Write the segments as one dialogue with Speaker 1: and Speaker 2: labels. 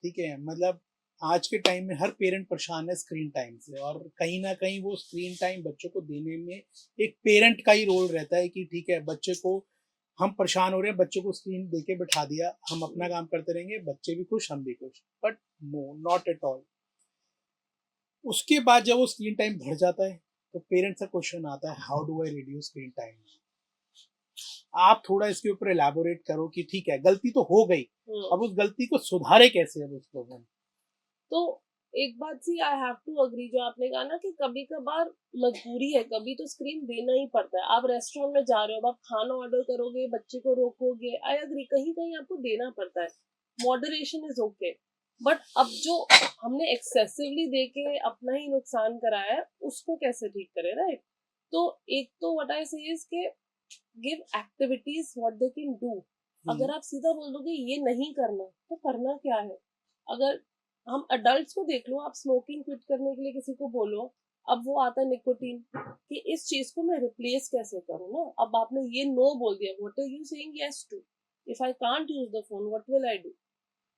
Speaker 1: ठीक है, मतलब आज के टाइम में हर पेरेंट परेशान है स्क्रीन टाइम से, और कहीं ना कहीं वो स्क्रीन टाइम बच्चों को देने में एक पेरेंट का ही रोल रहता है कि ठीक है, बच्चे को हम परेशान हो रहे हैं, बच्चे को स्क्रीन देके बैठा दिया, हम अपना काम करते रहेंगे, बच्चे भी खुश हम भी खुश। But no, not at all. उसके बाद जब वो स्क्रीन टाइम बढ़ जाता है तो पेरेंट्स का क्वेश्चन आता है, how do I reduce screen time. आप थोड़ा इसके ऊपर एलैबोरेट करो कि ठीक है, गलती तो हो गई, अब उस गलती को सुधारे कैसे अब उसको हम।
Speaker 2: तो एक बात सी आई हैव टू अग्री, जो आपने कहा ना कि कभी कभार मजबूरी है, कभी तो स्क्रीन देना ही पड़ता है। आप रेस्टोरेंट में जा रहे हो, अब आप खाना ऑर्डर करोगे, बच्चे को रोकोगे, आई अग्री, कहीं कहीं आपको देना पड़ता है। मॉडरेशन इज ओके, बट अब जो हमने एक्सेसिवली दे के अपना ही नुकसान कराया है, उसको कैसे ठीक करें, राइट? तो एक तो व्हाट आई से इज के give activities what they can do. अगर आप सीधा बोल दोगे ये नहीं करना, तो करना क्या है? अगर हम अडल्ट्स को देख लो, आप स्मोकिंग क्विट करने के लिए किसी को बोलो, अब वो आता है निकोटीन, कि इस चीज को मैं रिप्लेस कैसे करूँ ना। अब आपने ये नो बोल दिया, what are you saying yes to? If I can't use the phone, what will I do?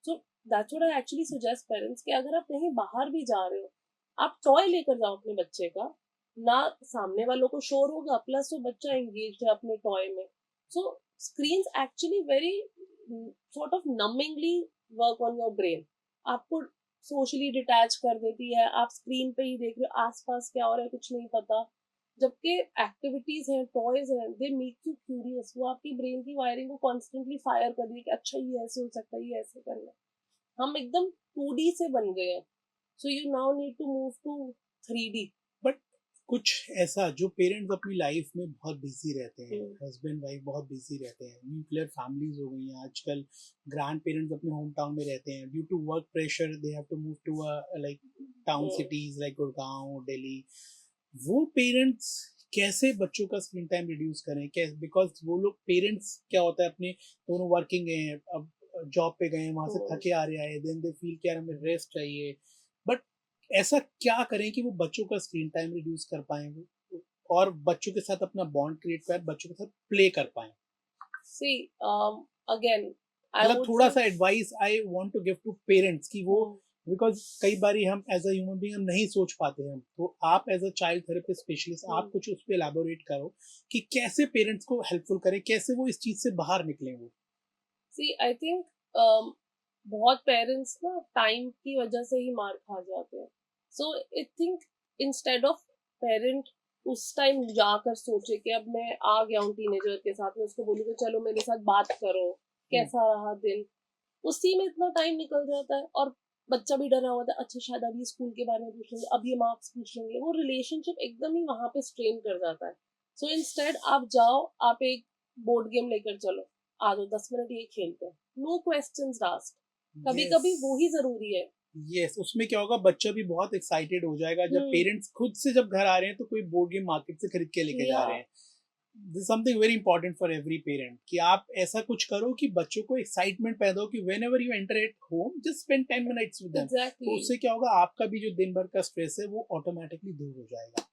Speaker 2: So that's what I actually suggest parents, कि अगर आप कहीं बाहर भी जा रहे हो, आप टॉय लेकर जाओ अपने बच्चे का, ना सामने वालों को शोर होगा, प्लस वो बच्चा एंगेज है अपने टॉय में। So screens actually very sort of numbingly work on your brain. आपको सोशली डिटैच कर देती है, आप स्क्रीन पे ही देख रहे हो, आसपास क्या हो रहा है कुछ नहीं पता। जबकि एक्टिविटीज हैं, टॉयज हैं, दे मेक यू क्यूरियस, वो आपकी ब्रेन की वायरिंग को कॉन्स्टेंटली फायर कर रही है कि अच्छा ये ऐसे हो सकता है, ये ऐसे करना है। हम एकदम 2D से बन गए हैं, so you now need to move to 3D।
Speaker 1: But कुछ ऐसा जो पेरेंट्स अपनी लाइफ में बहुत बिजी रहते हैं, हस्बैंड वाइफ बहुत बिजी रहते हैं, न्यूक्लियर फैमिलीज हो गई हैं आजकल, ग्रैंड पेरेंट्स अपने होम टाउन में रहते हैं, due to work pressure they have to move to like town cities like Gurgaon, Delhi. वो पेरेंट्स कैसे बच्चों का स्क्रीन टाइम रिड्यूस करें, कैसे, बिकॉज वो लोग पेरेंट्स क्या होता है, अपने दोनों वर्किंग गए हैं, अब जॉब पे गए हैं, वहां से थके आ रहे आए, देन दे फील कि यार हमें रेस्ट चाहिए। बट ऐसा क्या करें कि वो बच्चों का स्क्रीन टाइम रिड्यूस कर पाए वो, और बच्चों के साथ अपना बॉन्ड क्रिएट कर, बच्चों के साथ प्ले कर पाए।
Speaker 2: सी अगेन आई
Speaker 1: मतलब
Speaker 2: वुड
Speaker 1: थोड़ा
Speaker 2: से
Speaker 1: सा advice I want to give to parents कि वो, बिकॉज कई बारी हम एज अ ह्यूमन बीइंग हम नहीं सोच पाते हैं, तो आप as a child therapist specialist आप कुछ उस पर एलाबोरेट करो कि कैसे पेरेंट्स को हेल्पफुल करें, कैसे वो इस चीज से बाहर निकले वो।
Speaker 2: सी आई थिंक बहुत पेरेंट्स ना टाइम की वजह से ही मार खा जाते हैं। So I think instead of parent उस टाइम जाकर सोचे कि अब मैं आ गया हूँ टीनेजर के साथ में, उसको बोलूँ कि चलो मेरे साथ बात करो, कैसा रहा दिन, उसी में इतना टाइम निकल जाता है। और बच्चा भी डरा होता है, अच्छा शायद अभी स्कूल के बारे में पूछ लेंगे, अब ये मार्क्स पूछ लेंगे, वो रिलेशनशिप एकदम ही वहां पे स्ट्रेन कर जाता है। सो इंस्टेड आप जाओ, आप एक बोर्ड गेम लेकर चलो, आ जाओ 10 मिनट ये खेलते हैं, नो क्वेश्चंस आस्क्ड। कभी
Speaker 1: यस,
Speaker 2: कभी वो ही जरूरी है।
Speaker 1: यस, उसमें क्या होगा, बच्चा भी बहुत एक्साइटेड हो जाएगा जब पेरेंट्स खुद से जब घर आ रहे हैं तो कोई बोर्ड गेम मार्केट से खरीद के लेके जा
Speaker 2: या
Speaker 1: रहे हैं। This something very important for every parent कि आप ऐसा कुछ करो कि बच्चों को एक्साइटमेंट पैदा हो कि when ever you enter at home just spend 10 minutes with them. तो
Speaker 2: एग्जैक्टली।
Speaker 1: उससे क्या होगा, आपका भी जो दिन भर का स्ट्रेस है वो ऑटोमेटिकली दूर हो जाएगा।